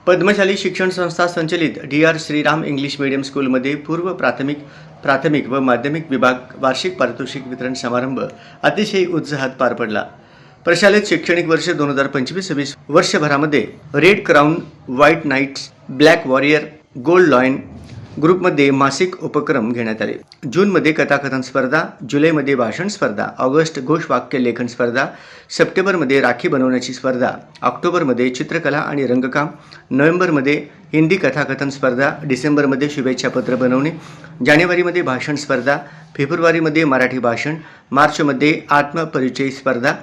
पद्मशाली शिक्षण संस्था संचलित डी.आर. श्रीराम इंग्लिश मीडियम स्कूलमध्ये पूर्व प्राथमिक व माध्यमिक विभाग वार्षिक पारितोषिक वितरण समारंभ अतिशय उत्साहात पार पडला। प्रशालेत शैक्षणिक वर्ष 2025-26 वर्षभरामध्ये red crown, white knights, black warrior, gold lion ग्रुपमध्ये मासिक उपक्रम घेण्यात आले। जूनमध्ये कथाकथन स्पर्धा, जुलैमध्ये भाषण स्पर्धा, ऑगस्ट घोषवाक्य लेखन स्पर्धा, सप्टेंबरमध्ये राखी बनवण्याची स्पर्धा, ऑक्टोबरमध्ये चित्रकला आणि रंगकाम, नोव्हेंबरमध्ये हिंदी कथाकथन स्पर्धा, डिसेंबरमध्ये शुभेच्छा पत्र बनवणे, जानेवारीमध्ये भाषण स्पर्धा, फेब्रुवारीमध्ये मराठी भाषण, मार्चमध्ये आत्मपरिचय स्पर्धा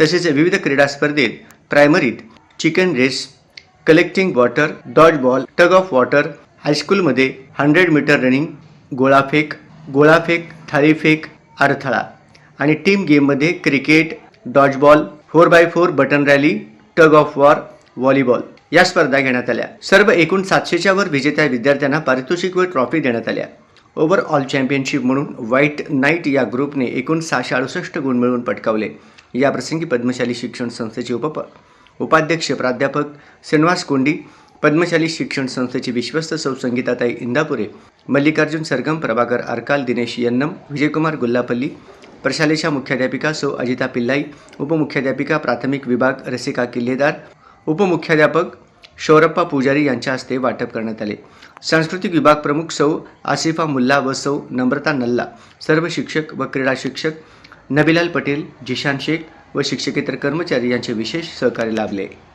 तसेच विविध क्रीडा स्पर्धेत प्रायमरीत chicken race, collecting water, dodge ball, tug of water, हायस्कूलमध्ये 100 मीटर रनिंग, गोळाफेक, थाळीफेक, अडथळा आणि टीम गेममध्ये cricket, dodgeball, 4x4 button rally, tug of war, volleyball या स्पर्धा घेण्यात आल्या। सर्व एकूण 700च्या वर विजेत्या विद्यार्थ्यांना पारितोषिक व ट्रॉफी देण्यात आल्या। ओव्हरऑल चॅम्पियनशिप म्हणून व्हाईट नाईट या ग्रुपने एकूण 668 गुण मिळवून पटकावले। या प्रसंगी पद्मशाली शिक्षण संस्थेचे उपाध्यक्ष प्राध्यापक श्रीनिवास कोंडी, पद्मशाली शिक्षण संस्थेचे विश्वस्त सौ संगीताताई इंदापुरे, मल्लिकार्जुन सरगम, प्रभाकर अरकाल, दिनेश यन्नम, विजयकुमार गुल्लापल्ली, प्रशालेच्या मुख्याध्यापिका सौ अजिता पिल्लाई, उपमुख्याध्यापिका प्राथमिक विभाग रसिका किल्लेदार, उपमुख्याध्यापक शौरप्पा पुजारी यांच्या हस्ते वाटप करण्यात आले। सांस्कृतिक विभाग प्रमुख सौ आसिफा मुल्ला व सौ नम्रता नल्ला, सर्व शिक्षक व क्रीडा शिक्षक नबिलाल पटेल, जिशान शेख व शिक्षकेतर कर्मचारी यांचे विशेष सहकार्य लाभले।